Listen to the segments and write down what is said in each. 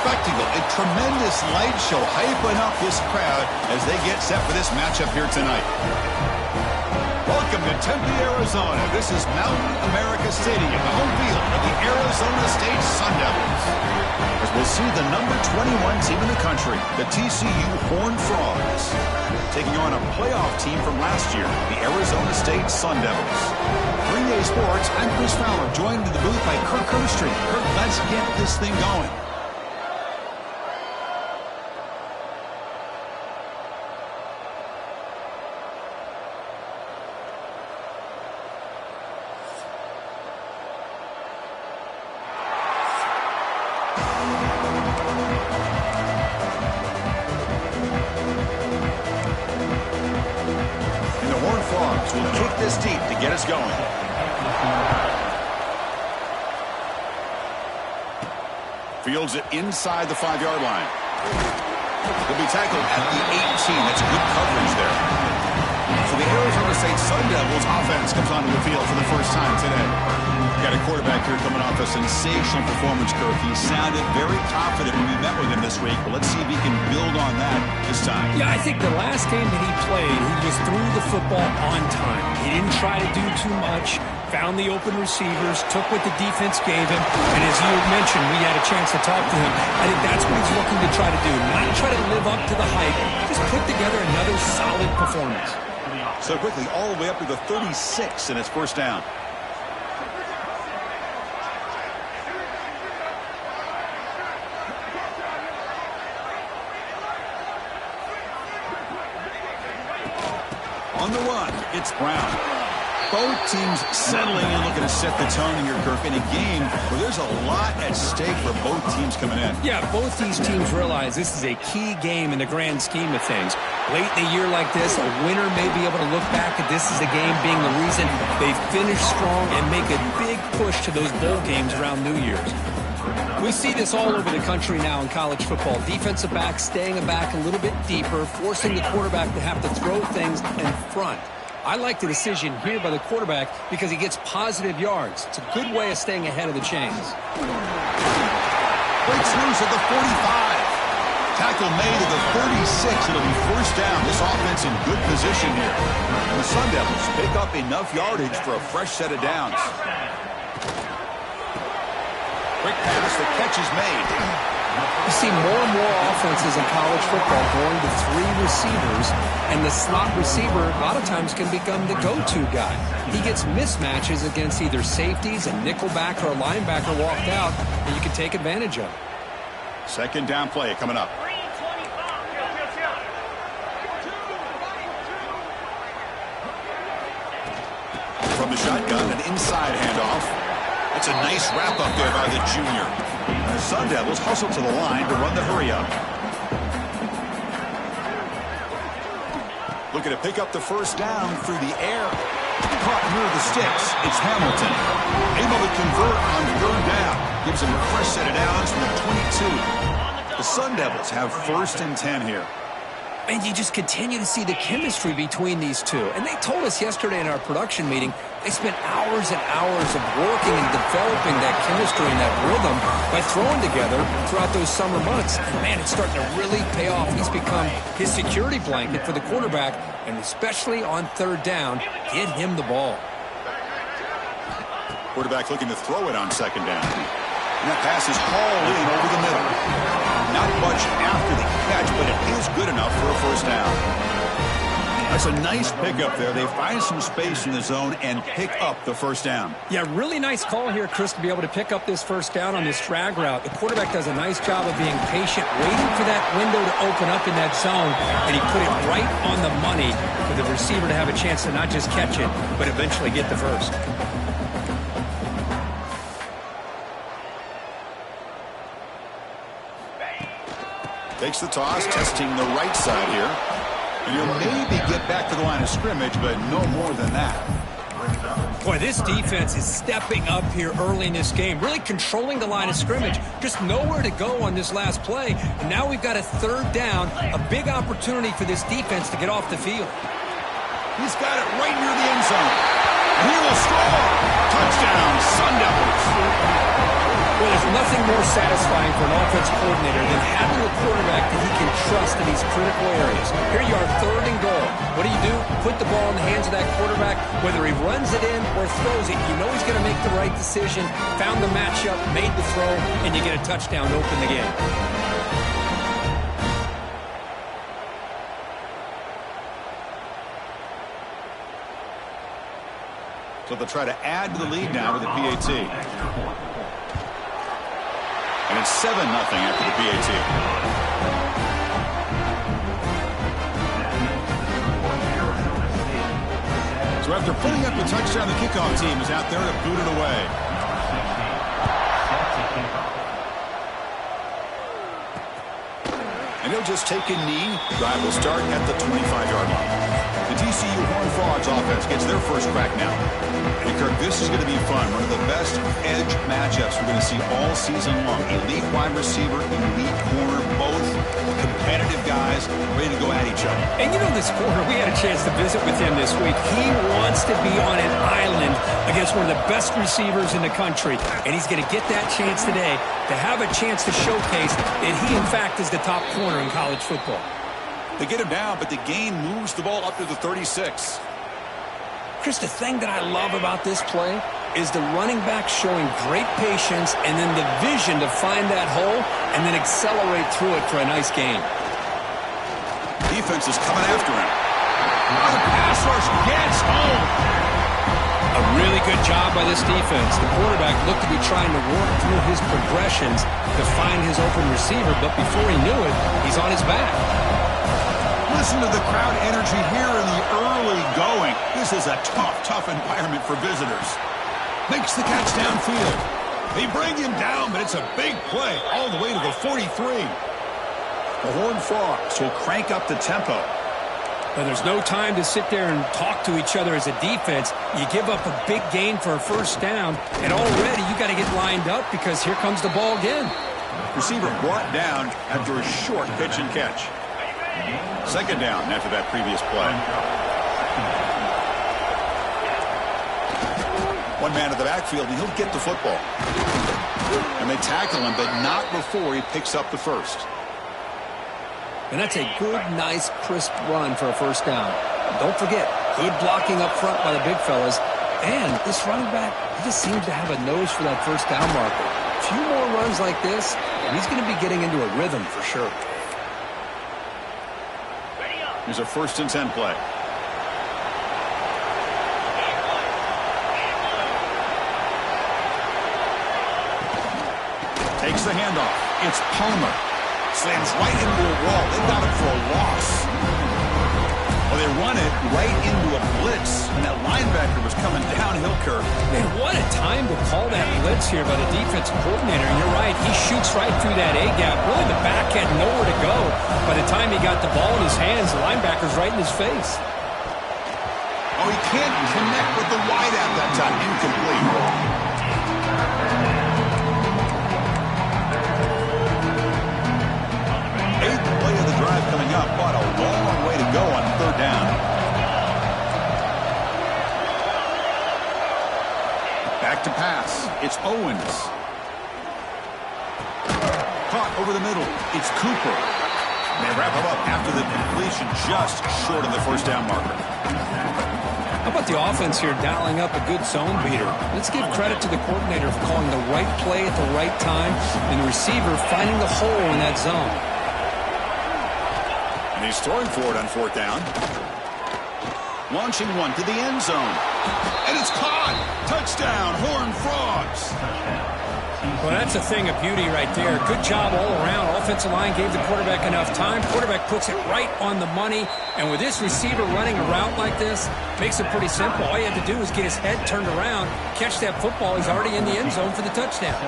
spectacle, a tremendous light show hyping up this crowd as they get set for this matchup here tonight. Welcome to Tempe, Arizona. This is Mountain America Stadium, the home field of the Arizona State Sun Devils. As we'll see the number 21 team in the country, the TCU Horned Frogs, taking on a playoff team from last year, the Arizona State Sun Devils. Green Day Sports, I'm Chris Fowler, joined in the booth by Kirk Herbstreit. Kirk, let's get this thing going. Will kick this deep to get us going. Fields it inside the 5-yard line. He'll be tackled at the 18. That's good coverage there. So the Arizona State Sun Devils offense comes onto the field for the first time today. Got a quarterback here coming off a sensational performance, Kirk. He sounded very confident when we met with him this week. But let's see if he can build on that this time. Yeah, I think the last game that he played, he just threw the football on time. He didn't try to do too much, found the open receivers, took what the defense gave him, and as you mentioned, we had a chance to talk to him. I think that's what he's looking to try to do, not try to live up to the hype, just put together another solid performance. So quickly, all the way up to the 36, and it's first down. On the run, it's Brown. Both teams settling in, looking to set the tone here, Kirk, in a game where there's a lot at stake for both teams coming in. Yeah, both these teams realize this is a key game in the grand scheme of things. Late in a year like this, a winner may be able to look back at this as a game being the reason they finish strong and make a big push to those bowl games around New Year's. We see this all over the country now in college football. Defensive backs staying back a little bit deeper, forcing the quarterback to have to throw things in front. I like the decision here by the quarterback because he gets positive yards. It's a good way of staying ahead of the chains. Breaks loose at the 45. Tackle made at the 36. It'll be first down. This offense in good position here. And the Sun Devils pick up enough yardage for a fresh set of downs. Quick pass, the catch is made. You see more and more offenses in college football going to 3 receivers, and the slot receiver a lot of times can become the go-to guy. He gets mismatches against either safeties, a nickelback, or a linebacker walked out, and you can take advantage of it. Second down play coming up. From the shotgun, an inside handoff. That's a nice wrap-up there by the junior. The Sun Devils hustle to the line to run the hurry-up. Looking to pick up the first down through the air. Caught near the sticks. It's Hamilton. Able to convert on third down. Gives him a fresh set of downs from the 22. The Sun Devils have first and 10 here. And you just continue to see the chemistry between these two. And they told us yesterday in our production meeting, they spent hours and hours of working and developing that chemistry and that rhythm by throwing together throughout those summer months. And, man, it's starting to really pay off. He's become his security blanket for the quarterback, and especially on third down, get him the ball. Quarterback looking to throw it on second down. And that pass is hauled in over the middle. Not much after the catch, but it is good enough for a first down. That's a nice pickup there. They find some space in the zone and pick up the first down. Yeah, really nice call here, Chris, to be able to pick up this first down on this drag route. The quarterback does a nice job of being patient, waiting for that window to open up in that zone, and he put it right on the money for the receiver to have a chance to not just catch it, but eventually get the first. Takes the toss, testing the right side here. And he'll maybe get back to the line of scrimmage, but no more than that. Boy, this defense is stepping up here early in this game, really controlling the line of scrimmage. Just nowhere to go on this last play. And now we've got a third down, a big opportunity for this defense to get off the field. He's got it right near the end zone. And he will score. Touchdown, Sun Devils. Well, there's nothing more satisfying for an offense coordinator than having a quarterback that he can trust in these critical areas. Here you are, 3rd and goal. What do? Put the ball in the hands of that quarterback. Whether he runs it in or throws it, you know he's going to make the right decision. Found the matchup, made the throw, and you get a touchdown to open the game. So they'll try to add to the lead now with the PAT. And it's 7-0 after the PAT. So after putting up the touchdown, the kickoff team is out there to boot it away. And he'll just take a knee. Drive will start at the 25-yard line. The TCU Horned Frogs offense gets their first crack now. And Kirk, this is going to be fun. One of the best edge matchups we're going to see all season long. Elite wide receiver, elite corner, both competitive guys ready to go at each other. And you know this corner, we had a chance to visit with him this week. He wants to be on an island against one of the best receivers in the country. And he's going to get that chance today to have a chance to showcase that he, in fact, is the top corner in college football. They get him down, but the gain moves the ball up to the 36. Chris, the thing that I love about this play is the running back showing great patience and then the vision to find that hole and then accelerate through it for a nice gain. Defense is coming after him. The pass rush gets home. A really good job by this defense. The quarterback looked to be trying to work through his progressions to find his open receiver, but before he knew it, he's on his back. Listen to the crowd energy here in the early going. This is a tough environment for visitors. Makes the catch downfield. They bring him down, but it's a big play all the way to the 43. The Horned Frogs will crank up the tempo. But there's no time to sit there and talk to each other as a defense. You give up a big gain for a first down, and already you got to get lined up because here comes the ball again. Receiver brought down after a short pitch and catch. 2nd down after that previous play. One man in the backfield, and he'll get the football. And they tackle him, but not before he picks up the first. And that's a good, nice, crisp run for a first down. Don't forget, good blocking up front by the big fellas. And this running back, he just seems to have a nose for that first down marker. A few more runs like this, and he's going to be getting into a rhythm for sure. Here's a 1st and 10 play. Takes the handoff. It's Palmer. Slams right into a wall. They got him for a loss. Well, they run it right into a blitz, and that linebacker was coming downhill, Kirk. Man, what a time to call that blitz here by the defensive coordinator. And you're right, he shoots right through that A-gap. Really, the back had nowhere to go. By the time he got the ball in his hands, the linebacker's right in his face. Oh, he can't connect with the wideout that time. Incomplete. Drive coming up, but a long way to go on 3rd down. Back to pass. It's Owens. Caught over the middle. It's Cooper. And they wrap him up after the completion, just short of the first down marker. How about the offense here dialing up a good zone beater? Let's give credit to the coordinator for calling the right play at the right time and the receiver finding the hole in that zone. And he's throwing for it on 4th down. Launching one to the end zone. And it's caught. Touchdown, Horned Frogs. Well, that's a thing of beauty right there. Good job all around. Offensive line gave the quarterback enough time. Quarterback puts it right on the money. And with this receiver running a route like this, makes it pretty simple. All you have to do is get his head turned around, catch that football. He's already in the end zone for the touchdown.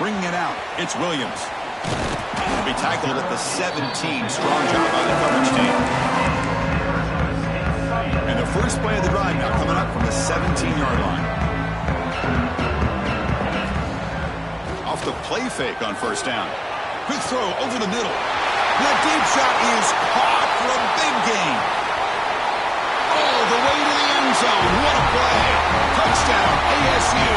Bringing it out, it's Williams. He'll be tackled at the 17. Strong job by the coverage team. And the first play of the drive now coming up from the 17-yard line. Off the play fake on 1st down. Quick throw over the middle. That deep shot is caught for a big gain. All the way to the end zone. What a play. Touchdown, ASU.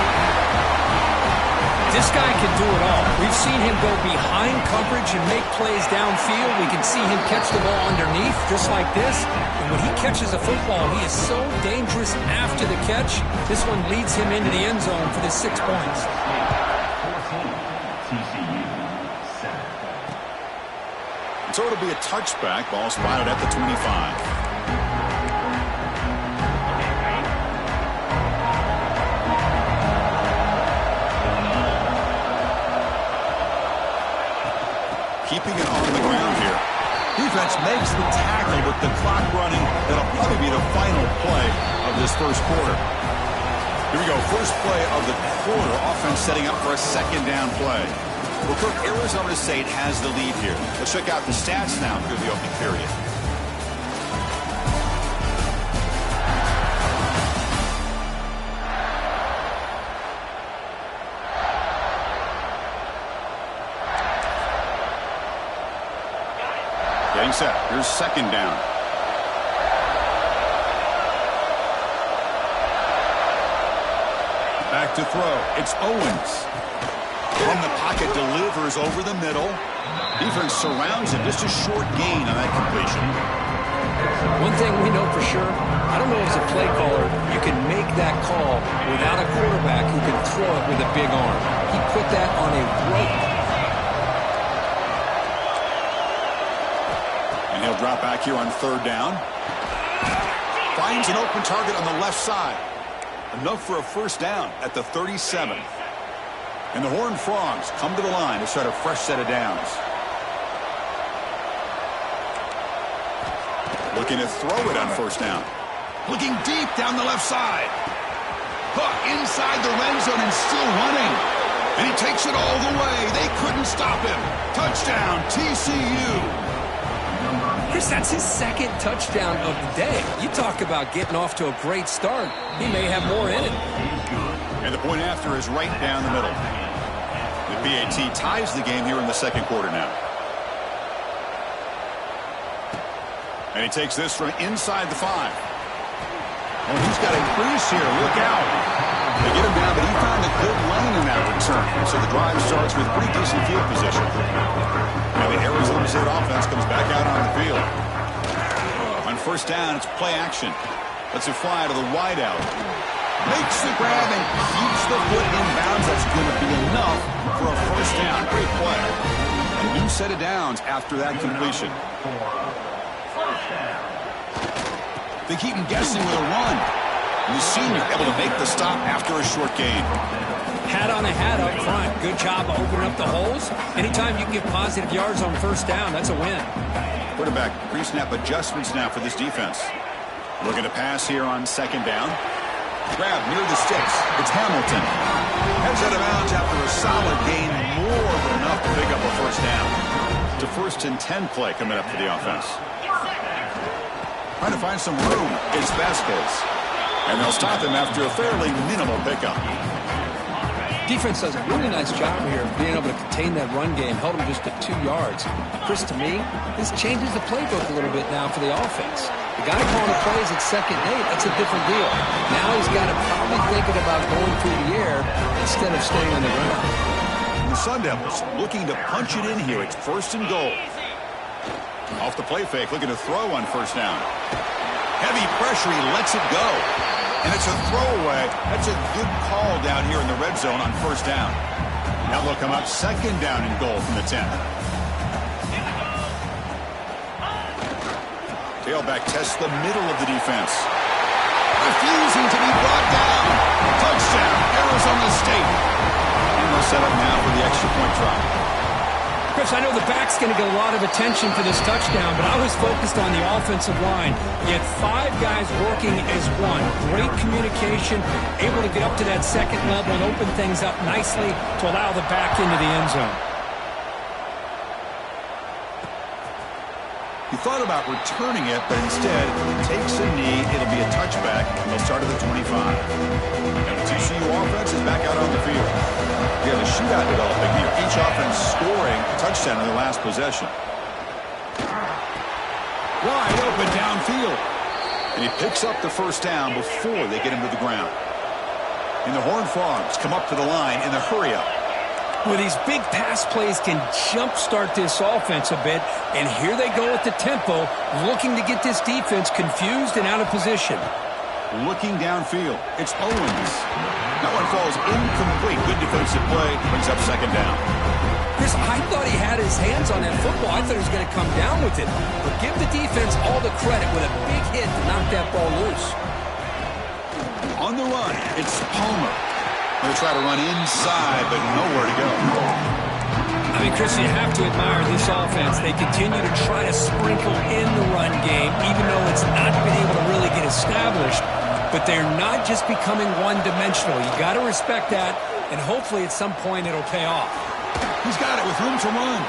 This guy can do it all. We've seen him go behind coverage and make plays downfield. We can see him catch the ball underneath just like this. And when he catches a football, he is so dangerous after the catch. This one leads him into the end zone for the 6 points. So it'll be a touchback. Ball spotted at the 25. Keeping it on the ground here. Defense makes the tackle with the clock running. That'll probably be the final play of this first quarter. Here we go. First play of the quarter. Offense setting up for a second down play. Well, Kirk, Arizona State has the lead here. Let's check out the stats now through the opening period. Getting set. Here's second down. Back to throw. It's Owens. From the pocket, delivers over the middle. Defense surrounds him. Just a short gain on that completion. One thing we know for sure, I don't know as a play caller, you can make that call without a quarterback who can throw it with a big arm. He put that on a rope. He'll drop back here on third down. Finds an open target on the left side. Enough for a first down at the 37. And the Horned Frogs come to the line to start a fresh set of downs. Looking to throw it on first down. Looking deep down the left side. Hook inside the red zone and still running. And he takes it all the way. They couldn't stop him. Touchdown, TCU. Chris, that's his second touchdown of the day. You talk about getting off to a great start. He may have more in it. And the point after is right down the middle. The PAT ties the game here in the second quarter now. And he takes this from inside the 5. Oh, he's got a crease here. Look out. They get him down, but he found a good lane in that return. So the drive starts with pretty decent field position. And the Arizona State offense comes back out on the field. On first down, it's play action. Lets it fly to the wideout. Makes the grab and keeps the foot in bounds. That's going to be enough for a first down. Great play. A new set of downs after that completion. They keep him guessing with a run. And the senior able to make the stop after a short gain. Hat on a hat up front. Good job of opening up the holes. Anytime you can get positive yards on first down, that's a win. Quarterback pre-snap adjustments now for this defense. Looking to pass here on second down. Grab near the sticks. It's Hamilton. Heads out of bounds after a solid gain. More than enough to pick up a first down. It's a 1st and 10 play coming up for the offense. Trying to find some room is Vasquez. And they'll stop him after a fairly minimal pickup. Defense does a really nice job here of being able to contain that run game. Held him just at 2 yards. Chris, to me, this changes the playbook a little bit now for the offense. The guy calling the plays at 2nd and 8, that's a different deal. Now he's got to probably thinking about going through the air instead of staying on the ground. The Sun Devils looking to punch it in here. It's 1st and goal. Off the play fake, looking to throw on first down. Heavy pressure, he lets it go. And it's a throwaway. That's a good call down here in the red zone on first down. Now they'll come up 2nd down and goal from the 10. Tailback tests the middle of the defense. Refusing to be brought down. Touchdown, Arizona State. And they'll set up now for the extra point try. Chris, I know the back's going to get a lot of attention for this touchdown, but I was focused on the offensive line. You had 5 guys working as one. Great communication, able to get up to that 2nd level and open things up nicely to allow the back into the end zone. He thought about returning it, but instead takes a knee. It'll be a touchback. They'll start at the 25. And the TCU offense is back out on the field. We have a shootout developing here. Each offense scoring a touchdown in their last possession. Wide open downfield. And he picks up the first down before they get him to the ground. And the Horned Frogs come up to the line in the hurry-up. Well, these big pass plays can jumpstart this offense a bit, and here they go at the tempo, looking to get this defense confused and out of position. Looking downfield, it's Owens. That one falls incomplete. Good defensive play, brings up second down. Chris, I thought he had his hands on that football. I thought he was going to come down with it. But give the defense all the credit with a big hit to knock that ball loose. On the run, it's Palmer. Going to try to run inside, but nowhere to go. I mean, Chris, you have to admire this offense. They continue to try to sprinkle in the run game, even though it's not been able to really get established. But they're not just becoming one-dimensional. You got to respect that, and hopefully at some point it'll pay off. He's got it with room to run.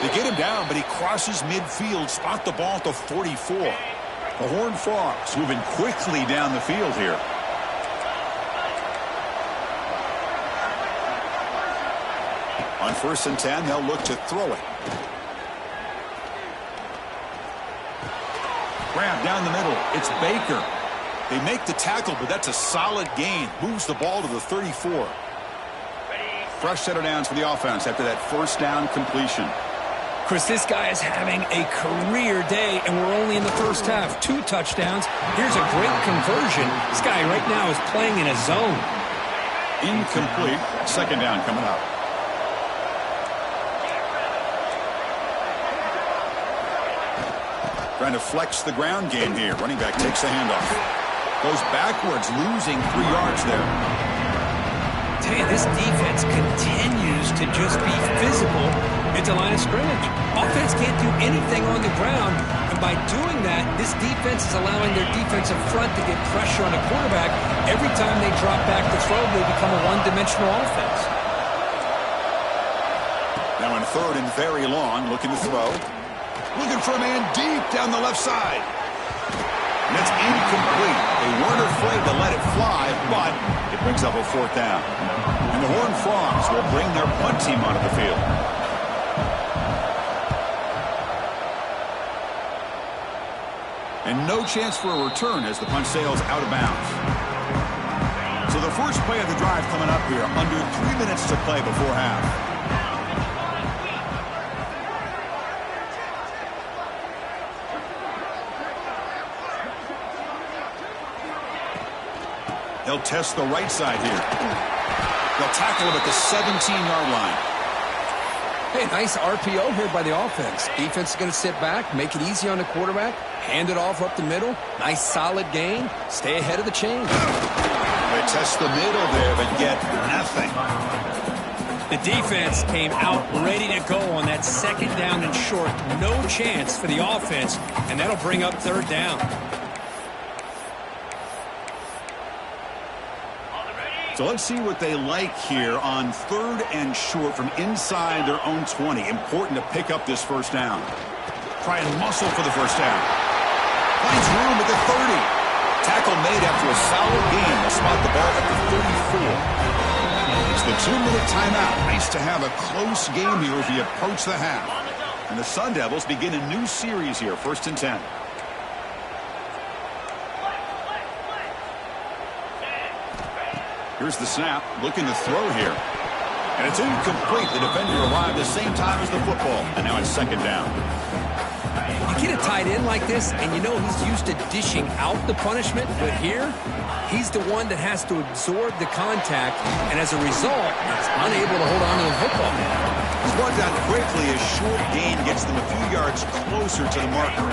They get him down, but he crosses midfield, spot the ball at the 44. The Horned Frogs moving quickly down the field here. On 1st and 10, they'll look to throw it. Grab down the middle. It's Baker. They make the tackle, but that's a solid gain. Moves the ball to the 34. Fresh set of downs for the offense after that first down completion. Chris, this guy is having a career day, and we're only in the first half. 2 touchdowns. Here's a great conversion. This guy right now is playing in a zone. Incomplete. Second down coming up. Trying to flex the ground game here. Running back takes the handoff. Goes backwards, losing 3 yards there. Tell you, this defense continues to just be physical at the line of scrimmage. Offense can't do anything on the ground, and by doing that, this defense is allowing their defensive front to get pressure on the quarterback. Every time they drop back to throw, they become a one-dimensional offense. Now in 3rd and very long, looking to throw. Looking for a man deep down the left side. And that's incomplete. They weren't afraid to let it fly, but it brings up a 4th down. And the Horned Frogs will bring their punt team onto the field. And no chance for a return as the punt sails out of bounds. So the first play of the drive coming up here. Under 3 minutes to play before half. They'll test the right side here. They'll tackle him at the 17-yard line. Hey, nice RPO here by the offense. Defense is going to sit back, make it easy on the quarterback, hand it off up the middle. Nice solid gain. Stay ahead of the chain. They test the middle there, but get nothing. The defense came out ready to go on that 2nd down and short. No chance for the offense, and that'll bring up 3rd down. So let's see what they like here on 3rd and short from inside their own 20. Important to pick up this first down. Try and muscle for the first down. Finds room at the 30. Tackle made after a solid gain. They'll spot the ball at the 34. It's the 2-minute timeout. Nice to have a close game here as we approach the half. And the Sun Devils begin a new series here. 1st and 10. Here's the snap, looking to throw here. And it's incomplete. The defender arrived the same time as the football. And now it's 2nd down. You get a tight end like this, and you know he's used to dishing out the punishment. But here, he's the one that has to absorb the contact. And as a result, he's unable to hold on to the football. He's brought down quickly. A short gain gets them a few yards closer to the marker.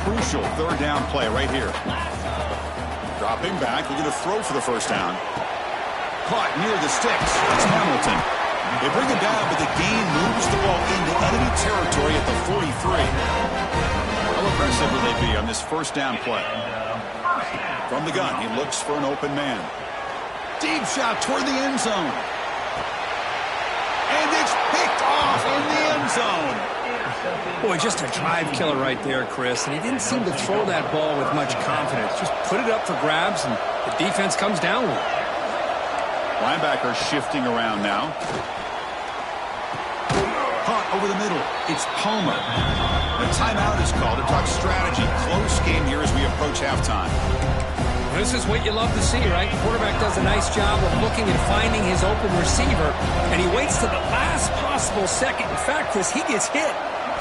Crucial 3rd down play right here. Dropping back, looking to throw for the first down. Caught near the sticks. It's Hamilton. They bring him down, but the gain moves the ball into enemy territory at the 43. How aggressive will they be on this first down play? From the gun, he looks for an open man. Deep shot toward the end zone. And it's picked off in the end zone. Boy, just a drive killer right there, Chris. And he didn't seem to throw that ball with much confidence. Just put it up for grabs, and the defense comes down with it. Linebacker shifting around now. Caught over the middle. It's Palmer. The timeout is called to talk strategy. Close game here as we approach halftime. This is what you love to see, right? Quarterback does a nice job of looking and finding his open receiver, and he waits to the last possible second. In fact, Chris, he gets hit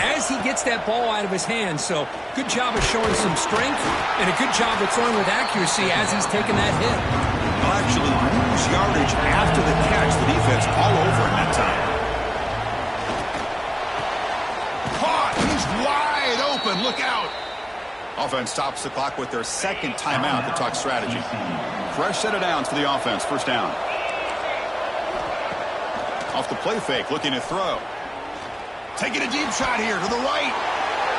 as he gets that ball out of his hands. So good job of showing some strength and a good job of throwing with accuracy as he's taking that hit. He'll actually lose yardage after the catch. The defense all over him that time. Caught! He's wide open. Look out! Offense stops the clock with their second timeout to talk strategy. Fresh set of downs for the offense. First down. Off the play fake, looking to throw. Taking a deep shot here to the right.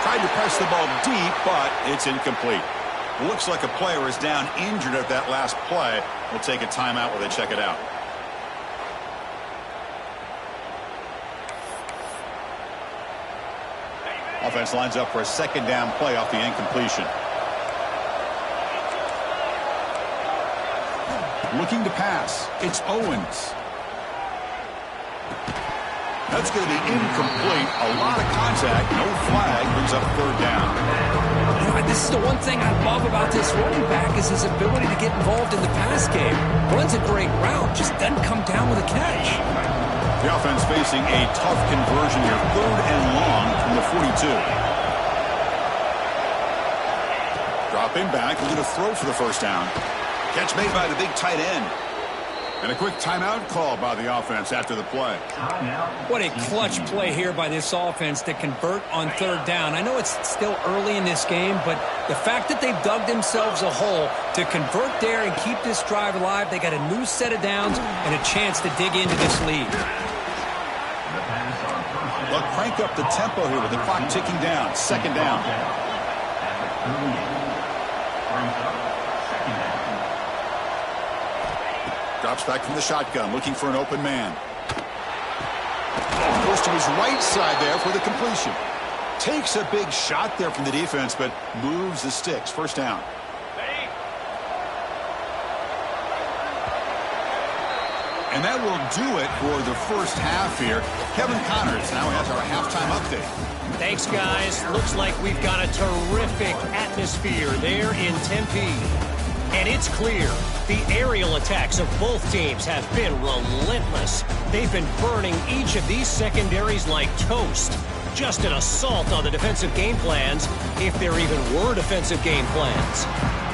Tried to press the ball deep, but it's incomplete. Looks like a player is down injured at that last play. We'll take a timeout while they check it out. Offense lines up for a second down play off the incompletion. Looking to pass. It's Owens. That's going to be incomplete. A lot of contact. No flag. Brings up third down. This is the one thing I love about this running back is his ability to get involved in the pass game. Runs a great route, just doesn't come down with a catch. The offense facing a tough conversion here. Third and long from the 42. Dropping back, looking to throw for the first down. Catch made by the big tight end. And a quick timeout call by the offense after the play. What a clutch play here by this offense to convert on third down. I know it's still early in this game, but the fact that they've dug themselves a hole to convert there and keep this drive alive, they got a new set of downs and a chance to dig into this lead. They'll crank up the tempo here with the clock ticking down. Second down. Drops back from the shotgun, looking for an open man. Goes to his right side there for the completion. Takes a big shot there from the defense, but moves the sticks. First down. And that will do it for the first half here. Kevin Connors now has our halftime update. Thanks, guys. Looks like we've got a terrific atmosphere there in Tempe. And it's clear the aerial attacks of both teams have been relentless. They've been burning each of these secondaries like toast. Just an assault on the defensive game plans, if there even were defensive game plans.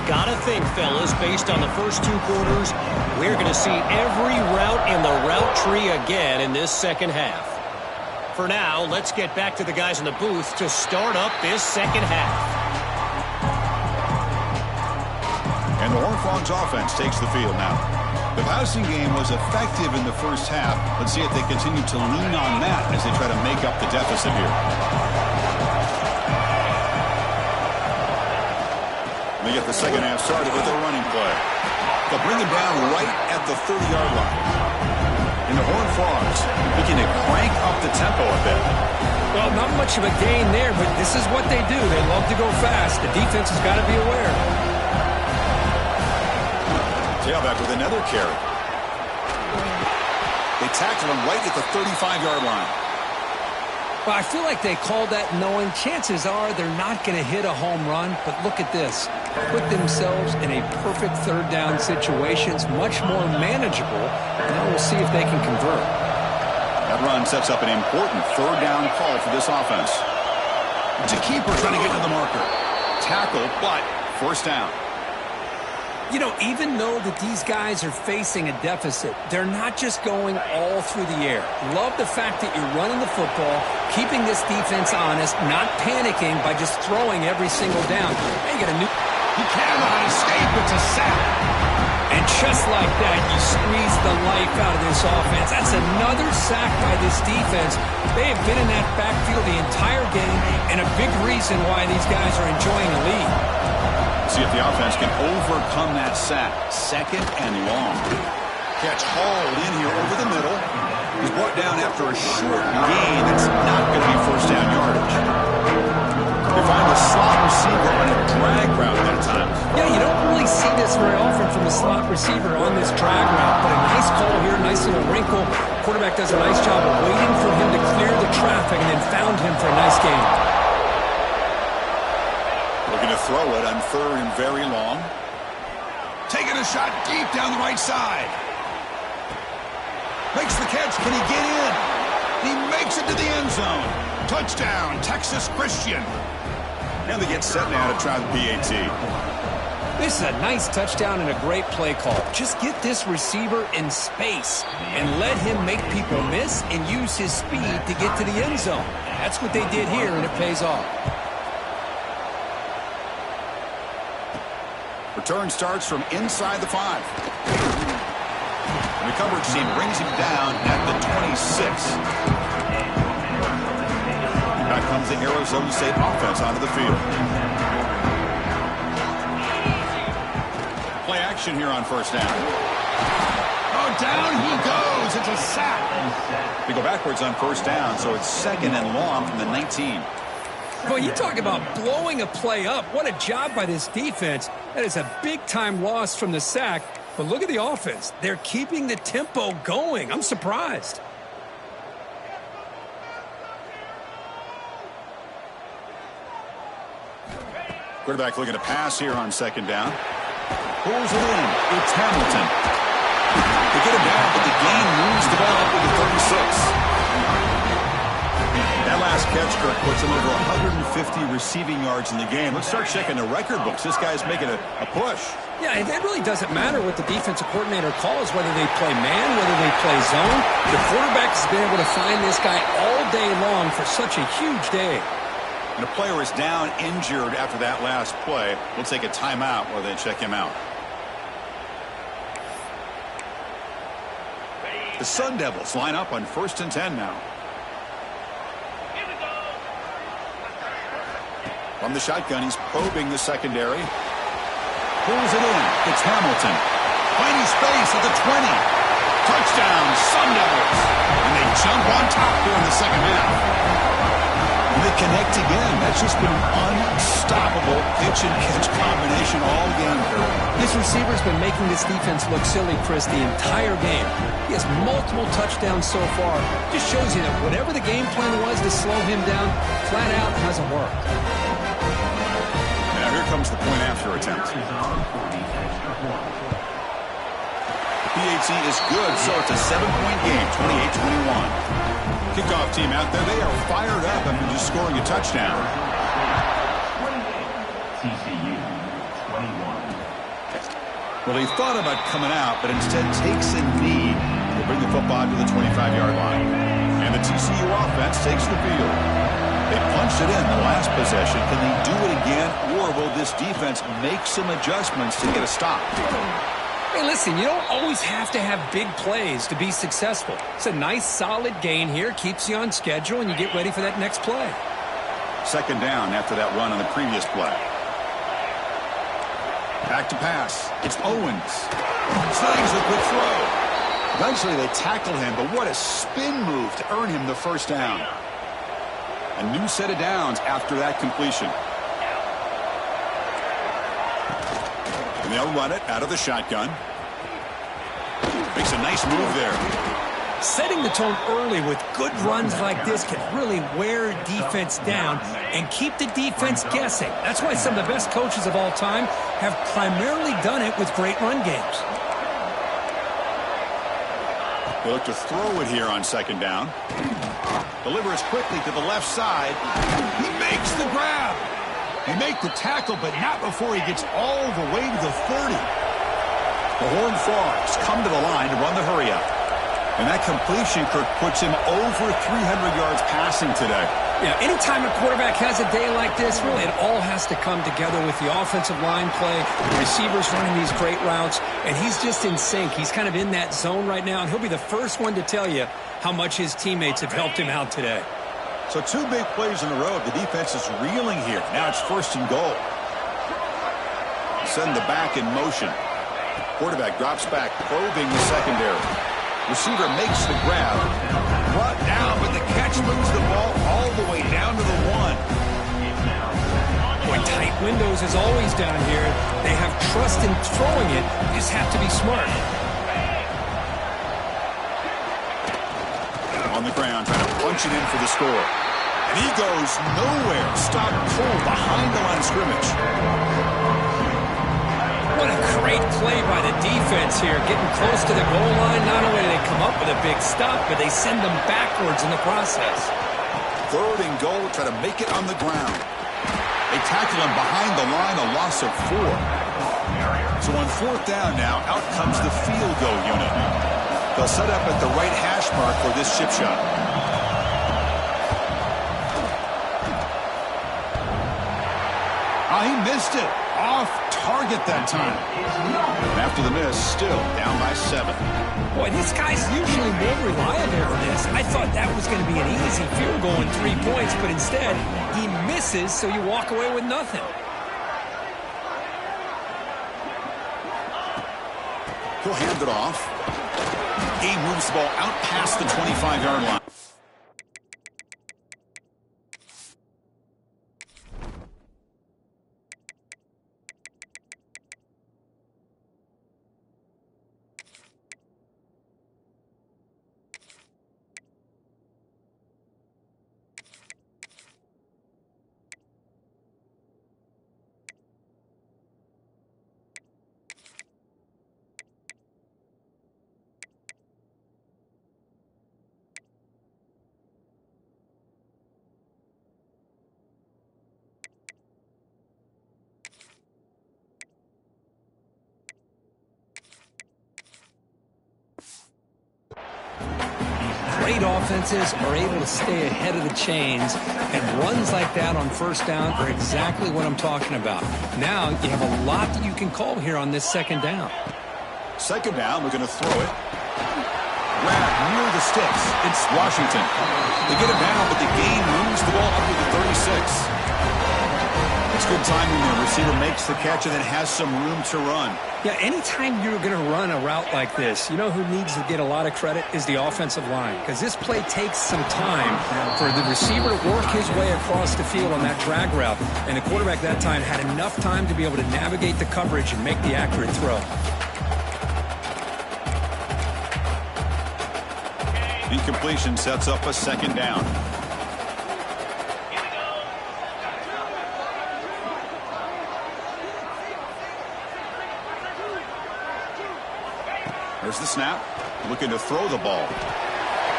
Gotta think, fellas, based on the first two quarters, we're going to see every route in the route tree again in this second half. For now, let's get back to the guys in the booth to start up this second half. And the Horned Frogs offense takes the field now. The passing game was effective in the first half. Let's see if they continue to lean on that as they try to make up the deficit here. They get the second half started with a running play. They'll bring him down right at the 30-yard line. And the Horned Frogs looking to crank up the tempo a bit. Well, not much of a gain there, but this is what they do. They love to go fast. The defense has got to be aware. Tailback with another carry. They tackle him right at the 35-yard line. Well, I feel like they called that knowing chances are they're not going to hit a home run, but look at this. Put themselves in a perfect third down situation. It's much more manageable. Now we'll see if they can convert. That run sets up an important third down call for this offense. It's a keeper trying to get to the marker. Tackle, but first down. You know, even though that these guys are facing a deficit, they're not just going all through the air. Love the fact that you're running the football, keeping this defense honest, not panicking by just throwing every single down. Hey, you got a new... He cannot escape. It's a sack. And just like that, you squeeze the life out of this offense. That's another sack by this defense. They have been in that backfield the entire game, and a big reason why these guys are enjoying the lead. See if the offense can overcome that sack. Second and long. Catch hauled in here over the middle. He's brought down after a short gain. It's not going to be first down yardage. They find the slot receiver on a drag route that time. Yeah, you don't really see this very often from the slot receiver on this drag route, but a nice call here, nice little wrinkle. Quarterback does a nice job of waiting for him to clear the traffic and then for a nice game. Looking to throw it on 3rd and very long. Taking a shot deep down the right side. Makes the catch. Can he get in? He makes it to the end zone. Touchdown, Texas Christian. And they get set now to try the PAT. This is a nice touchdown and a great play call. Just get this receiver in space and let him make people miss and use his speed to get to the end zone. That's what they did here, and it pays off. Return starts from inside the 5. And the coverage team brings him down at the 26. Back comes the Arizona State offense onto the field. Play action here on 1st down. Oh, down he goes. It's a sack. They go backwards on 1st down, so it's 2nd and long from the 19. Well, you talk about blowing a play up. What a job by this defense. That is a big-time loss from the sack. But look at the offense. They're keeping the tempo going. I'm surprised. Quarterback looking to pass here on 2nd down. Pulls it in. It's Hamilton. They get him down, but the gain moves the ball up to the 36. That last catch, Kirk, puts him over 150 receiving yards in the game. Let's start checking the record books. This guy's making a push. Yeah, it really doesn't matter what the defensive coordinator calls, whether they play man, whether they play zone. The quarterback has been able to find this guy all day long for such a huge day. And a player is down injured after that last play. We'll take a timeout while they check him out. The Sun Devils line up on 1st and 10 now. From the shotgun, he's probing the secondary. Pulls it in. It's Hamilton. Finding space at the 20. Touchdown, Sun Devils. And they jump on top here in the second half. And they connect again. That's just been an unstoppable pitch-and-catch combination all game. This receiver's been making this defense look silly, Chris, the entire game. He has multiple touchdowns so far. Just shows you that whatever the game plan was to slow him down, flat out hasn't worked. Now here comes the point after attempt. The PAT is good, so it's a 7-point game, 28-21. Kickoff team out there, they are fired up after just scoring a touchdown. Well, he thought about coming out, but instead takes a knee to bring the football to the 25-yard line. And the TCU offense takes the field. They punched it in the last possession. Can they do it again, or will this defense make some adjustments to get a stop? Hey, listen, you don't always have to have big plays to be successful. It's a nice, solid gain here. Keeps you on schedule, and you get ready for that next play. 2nd down after that run on the previous play. Back to pass. It's Owens. Snags a quick throw. Eventually they tackle him, but what a spin move to earn him the 1st down. A new set of downs after that completion. And they'll run it out of the shotgun. Makes a nice move there. Setting the tone early with good runs like this can really wear defense down and keep the defense guessing. That's why some of the best coaches of all time have primarily done it with great run games. They look to throw it here on 2nd down. Delivers quickly to the left side. He makes the grab. They make the tackle, but not before he gets all the way to the 30. The Horned Frogs come to the line to run the hurry-up. And that completion, Kirk, puts him over 300 yards passing today. Yeah, anytime a quarterback has a day like this, really it all has to come together with the offensive line play, the receivers running these great routes, and he's just in sync. He's kind of in that zone right now, and he'll be the first one to tell you how much his teammates have helped him out today. So 2 big plays in a row. The defense is reeling here. Now it's 1st and goal. Send the back in motion. Quarterback drops back, probing the secondary. Receiver makes the grab. Brought down, but the catch moves the ball all the way down to the 1. Boy, tight windows as always down here. They have trust in throwing it. You just have to be smart. On the ground, trying to punch it in for the score. And He goes nowhere. Stopped cold behind the line of scrimmage. What a great play by the defense here. Getting close to the goal line. Not only do they come up with a big stop, but they send them backwards in the process. 3rd and goal. Try to make it on the ground. They tackle him behind the line. A loss of 4. So on 4th down now, out comes the field goal unit. They'll set up at the right hash mark for this chip shot. He missed it. Off target that time. And after the miss, still down by 7. Boy, this guy's usually more reliable than this. I thought that was going to be an easy field goal in 3 points, but instead, he misses, so you walk away with nothing. He'll hand it off. He moves the ball out past the 25-yard line. Great offenses are able to stay ahead of the chains, and runs like that on 1st down are exactly what I'm talking about. Now you have a lot that you can call here on this 2nd down. 2nd down, we're going to throw it. Grab near the sticks. It's Washington. They get it down, but the gain moves the ball up to the 36. It's good timing. The receiver makes the catch and then has some room to run. Yeah, anytime you're going to run a route like this, you know who needs to get a lot of credit is the offensive line, because this play takes some time for the receiver to work his way across the field on that drag route, and the quarterback that time had enough time to be able to navigate the coverage and make the accurate throw. Incompletion sets up a 2nd down. There's the snap. Looking to throw the ball.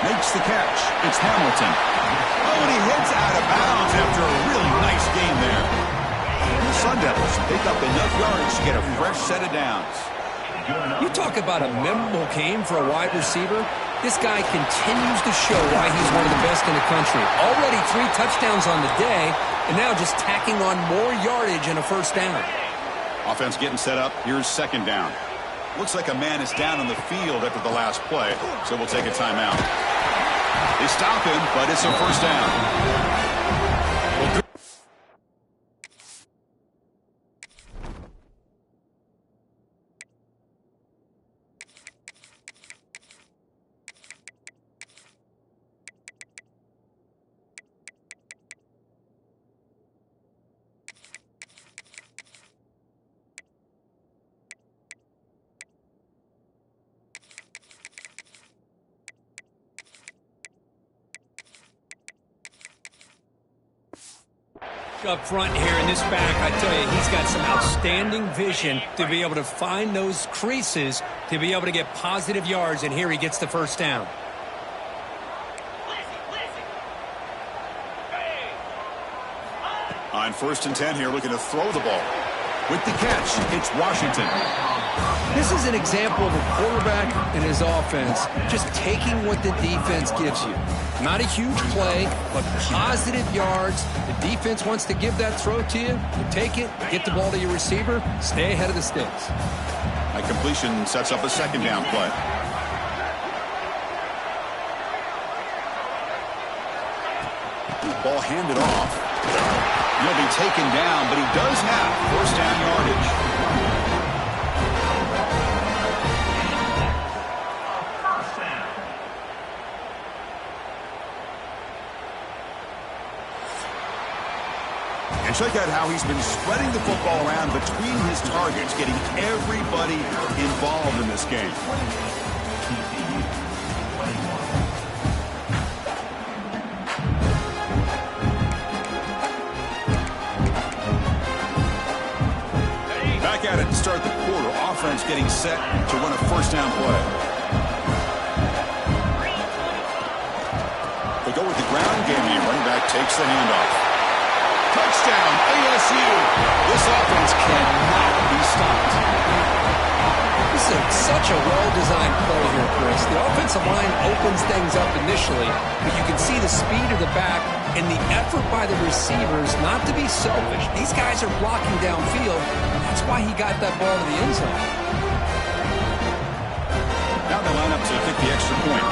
Makes the catch. It's Hamilton. Oh, and he hits out of bounds after a really nice game there. The Sun Devils pick up enough yards to get a fresh set of downs. You talk about a memorable game for a wide receiver. This guy continues to show why he's one of the best in the country. Already 3 touchdowns on the day, and now just tacking on more yardage in a 1st down. Offense getting set up. Here's 2nd down. Looks like a man is down on the field after the last play, so we'll take a timeout. They stop him, but it's a 1st down. Up front here in this back, I tell you, he's got some outstanding vision to be able to find those creases, to be able to get positive yards, and here he gets the 1st down. On 1st and 10 here, looking to throw the ball. With the catch, it's Washington. This is an example of a quarterback and his offense just taking what the defense gives you. Not a huge play, but positive yards. The defense wants to give that throw to you. You take it, get the ball to your receiver, stay ahead of the sticks. A completion sets up a 2nd down play. Ball handed off. He'll be taken down, but he does have 1st down yardage. And check out how he's been spreading the football around between his targets, getting everybody involved in this game. offense getting set to run a first down play. They go with the ground game. The running back takes the handoff. Touchdown, ASU. This offense cannot be stopped. This is such a well-designed play here, Chris. The offensive line opens things up initially, but you can see the speed of the back and the effort by the receivers not to be selfish. These guys are blocking downfield. That's why he got that ball to the end zone. Now they line up to kick the extra point.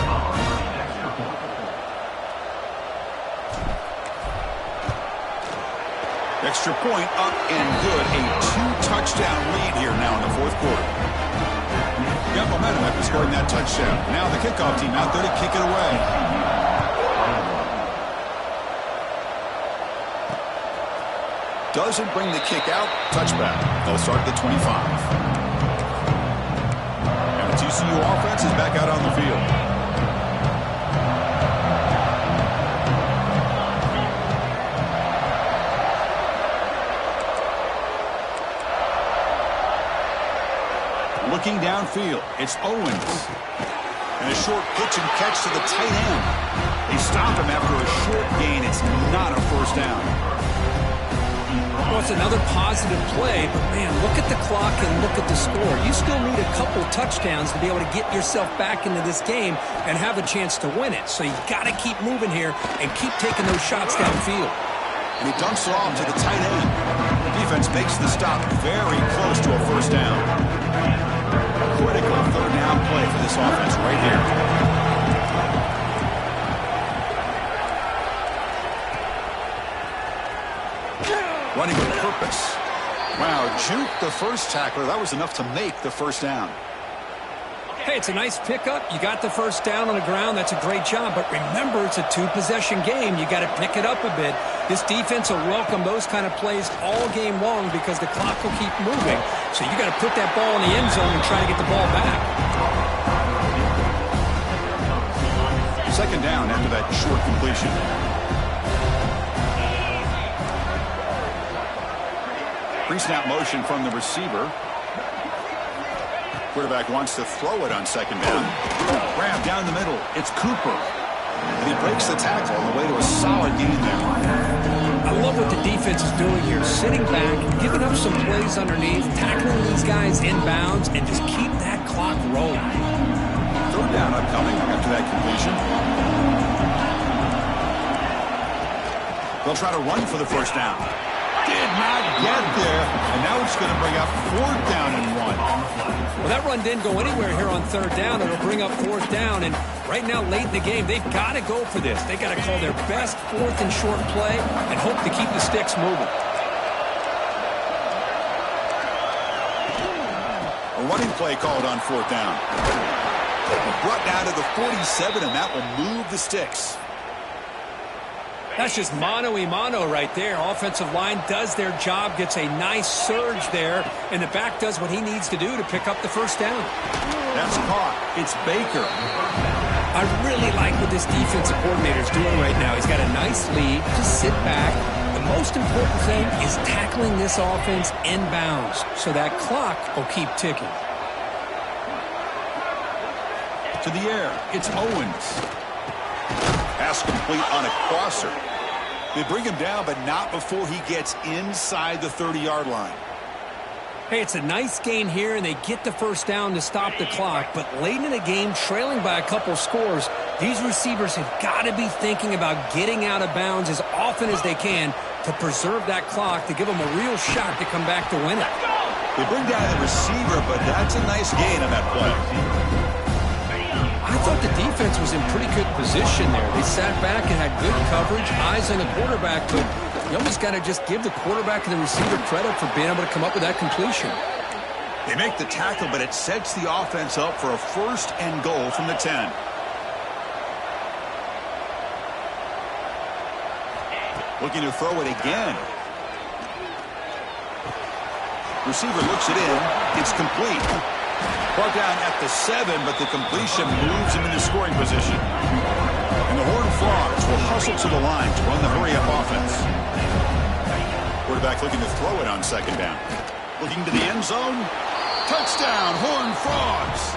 Extra point up and good. A 2-touchdown lead here now in the fourth quarter. Got momentum after scoring that touchdown. Now the kickoff team out there to kick it away. Doesn't bring the kick out. Touchback. They'll start at the 25. And the TCU offense is back out on the field. Looking downfield, it's Owens. And a short pitch and catch to the tight end. They stop him after a short gain. It's not a first down. Well, it's another positive play, but man, look at the clock and look at the score. You still need a couple touchdowns to be able to get yourself back into this game and have a chance to win it. So you got to keep moving here and keep taking those shots downfield. And he dunks it off to the tight end. The defense makes the stop very close to a first down. Critical third down play for this offense right here. Running with purpose. Wow, juke the first tackler. That was enough to make the first down. Hey, it's a nice pickup. You got the first down on the ground. That's a great job. But remember, it's a two-possession game. You got to pick it up a bit. This defense will welcome those kind of plays all game long because the clock will keep moving. So you got to put that ball in the end zone and try to get the ball back. Second down after that short completion. Pre-snap motion from the receiver. Quarterback wants to throw it on second down. Grab down the middle. It's Cooper. And he breaks the tackle on the way to a solid gain there. I love what the defense is doing here. Sitting back, giving up some plays underneath, tackling these guys inbounds, and just keep that clock rolling. Third down upcoming after that completion. They'll try to run for the first down. Did not get there, and now it's going to bring up fourth down and 1. Well, that run didn't go anywhere here on third down. It'll bring up fourth down, and right now, late in the game, they've got to go for this. They've got to call their best fourth and short play and hope to keep the sticks moving. A running play called on fourth down. Brought down to the 47, and that will move the sticks. That's just mano-a-mano right there. Offensive line does their job, gets a nice surge there, and the back does what he needs to do to pick up the first down. That's caught. It's Baker. I really like what this defensive coordinator is doing right now. He's got a nice lead. Just sit back. The most important thing is tackling this offense inbounds so that clock will keep ticking. To the air. It's Owens. Pass complete on a crosser. They bring him down, but not before he gets inside the 30-yard line. Hey, it's a nice gain here, and they get the first down to stop the clock. But late in the game, trailing by a couple scores, these receivers have got to be thinking about getting out of bounds as often as they can to preserve that clock, to give them a real shot to come back to win it. They bring down the receiver, but that's a nice gain on that play. I thought the defense was in pretty good position there. They sat back and had good coverage, eyes on the quarterback, but you almost got to just give the quarterback and the receiver credit for being able to come up with that completion. They make the tackle, but it sets the offense up for a first and goal from the 10. Looking to throw it again. Receiver looks it in. It's complete. Brought down at the 7, but the completion moves him into scoring position. And the Horned Frogs will hustle to the line to run the hurry-up offense. Quarterback looking to throw it on second down. Looking to the end zone. Touchdown, Horned Frogs.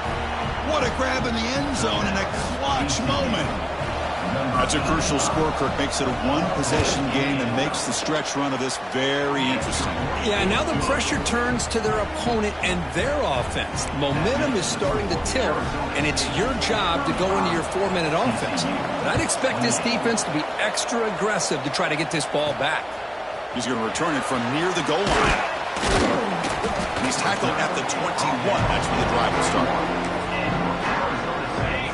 What a grab in the end zone in a clutch moment. That's a crucial score, Kirk. Makes it a one-possession game and makes the stretch run of this very interesting. Yeah, now the pressure turns to their opponent and their offense. Momentum is starting to tilt, and it's your job to go into your 4-minute offense. But I'd expect this defense to be extra aggressive to try to get this ball back. He's going to return it from near the goal line. And he's tackled at the 21. That's when the drive will start.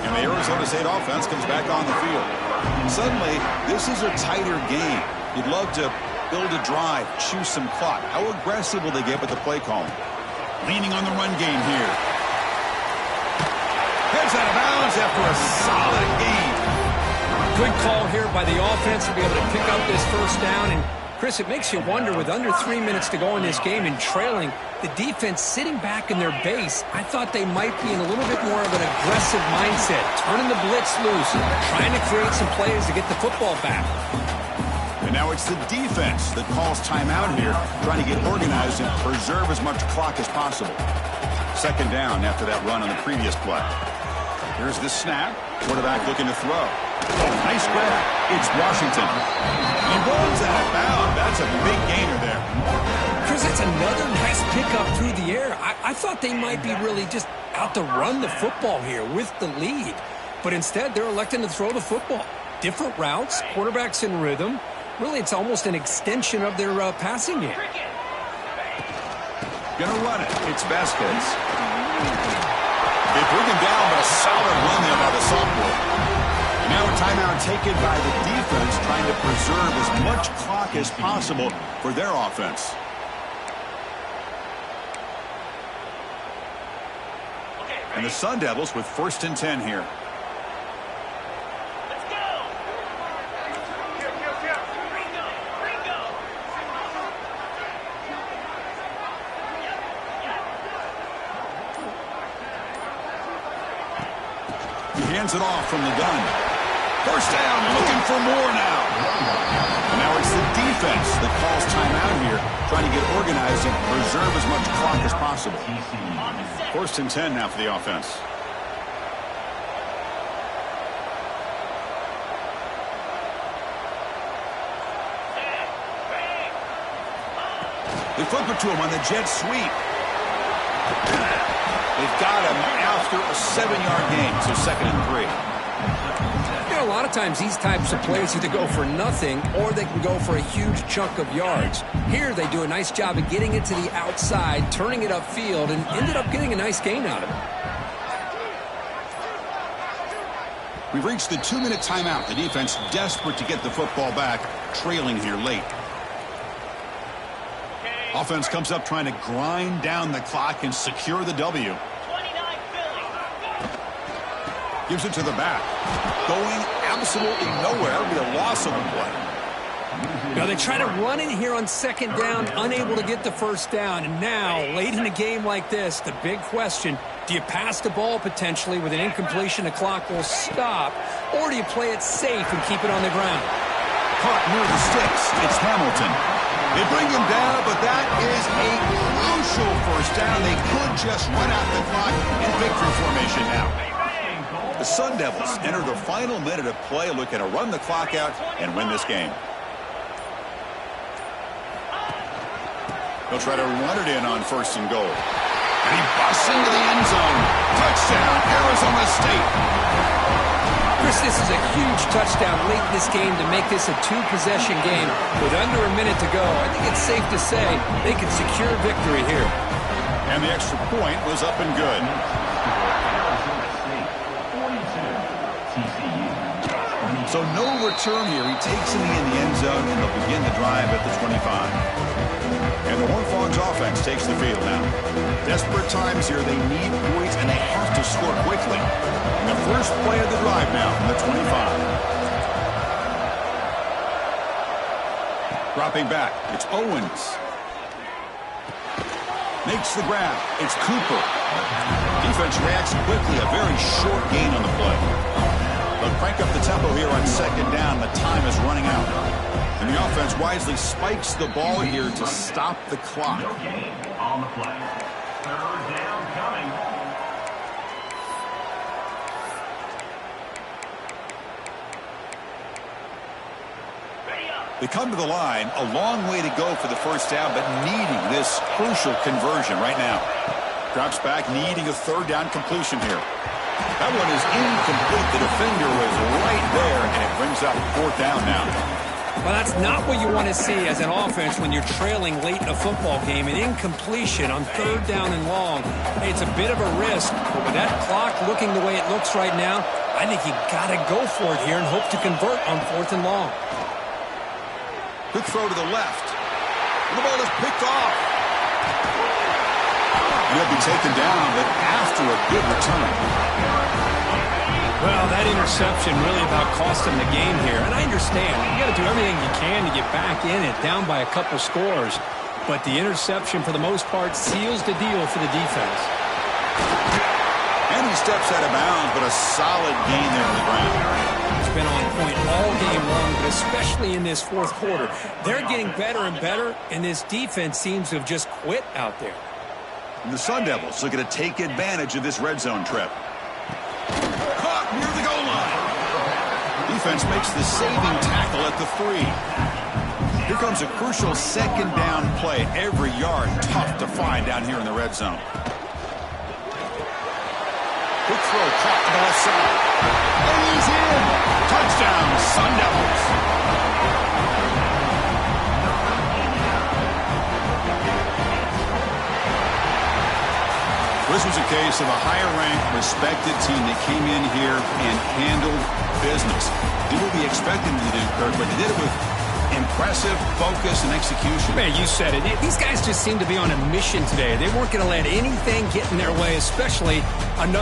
And the Arizona State offense comes back on the field. Suddenly, this is a tighter game. You'd love to build a drive, choose some clock. How aggressive will they get with the play calling? Leaning on the run game here. Heads out of bounds after a solid gain. Good call here by the offense to be able to pick up this first down. And Chris, it makes you wonder, with under 3 minutes to go in this game and trailing, the defense sitting back in their base, I thought they might be in a little bit more of an aggressive mindset, turning the blitz loose, trying to create some plays to get the football back. And now it's the defense that calls timeout here, trying to get organized and preserve as much clock as possible. Second down after that run on the previous play. Here's the snap. Quarterback looking to throw. Oh, nice grab. It's Washington. He runs out of bounds. That's a big gainer there. Chris, it's another nice pickup through the air. I thought they might be really just out to run the football here with the lead. But instead, they're electing to throw the football. Different routes, quarterbacks in rhythm. Really, it's almost an extension of their passing game. Gonna run it. It's Vasquez. They bring him down, but a solid run there by the sophomore. And now a timeout taken by the defense, trying to preserve as much clock as possible for their offense. And the Sun Devils with 1st and 10 here. Hands it off from the gun. First down, looking for more now. And now it's the defense that calls timeout here, trying to get organized and preserve as much clock as possible. 1st and 10 now for the offense. They flip it to him on the jet sweep. They've got him after a 7-yard gain, so 2nd and 3. You know, a lot of times these types of plays either go for nothing or they can go for a huge chunk of yards. Here they do a nice job of getting it to the outside, turning it upfield, and ended up getting a nice gain out of it. We've reached the 2-minute timeout. The defense desperate to get the football back, trailing here late. Offense comes up trying to grind down the clock and secure the W. Gives it to the back. Going absolutely nowhere. It'll be a loss on the play. Now they try to run in here on 2nd down, unable to get the first down. And now, late in a game like this, the big question, do you pass the ball potentially with an incompletion, the clock will stop, or do you play it safe and keep it on the ground? Caught near the sticks. It's Hamilton. They bring him down, but that is a crucial first down. They could just run out the clock in victory formation now. The Sun Devils enter the final minute of play, looking to run the clock out and win this game. They'll try to run it in on 1st and goal. And he busts into the end zone. Touchdown, Arizona State. Chris, this is a huge touchdown late in this game to make this a 2-possession game. With under a minute to go, I think it's safe to say they can secure victory here. And the extra point was up and good. So no return here. He takes it in the end zone, and they'll begin the drive at the 25. And the Horned Frogs offense takes the field now. Desperate times here. They need points, and they have to score quickly. And the first play of the drive now from the 25. Dropping back. It's Owens. Makes the grab. It's Cooper. Defense reacts quickly. A very short gain on the play. They'll crank up the tempo here on 2nd down. The time is running out. And the offense wisely spikes the ball here to stop the clock. They come to the line, a long way to go for the first down, but needing this crucial conversion right now. Drops back, needing a third down completion here. That one is incomplete. The defender was right there, and it brings up fourth down now. Well, that's not what you want to see as an offense when you're trailing late in a football game. An incompletion on third down and long. Hey, it's a bit of a risk, but with that clock looking the way it looks right now, I think you got to go for it here and hope to convert on fourth and long. Quick throw to the left. And the ball is picked off. He'll be taken down, but after a good return. Well, that interception really about cost him the game here. And I understand. You got to do everything you can to get back in it, down by a couple scores. But the interception, for the most part, seals the deal for the defense. And he steps out of bounds, but a solid gain there on the ground. It's been on point all game long, but especially in this fourth quarter. They're getting better and better, and this defense seems to have just quit out there. And the Sun Devils looking to take advantage of this red zone trip. Caught near the goal line. Defense makes the saving tackle at the 3. Here comes a crucial second down play. Every yard tough to find down here in the red zone. Quick throw caught to the left side. And he's in. Touchdown, Sun Devils. This was a case of a higher-ranked, respected team that came in here and handled business. Did what we expected them to do, Kirk, but they did it with impressive focus and execution. Man, you said it. These guys just seem to be on a mission today. They weren't going to let anything get in their way, especially another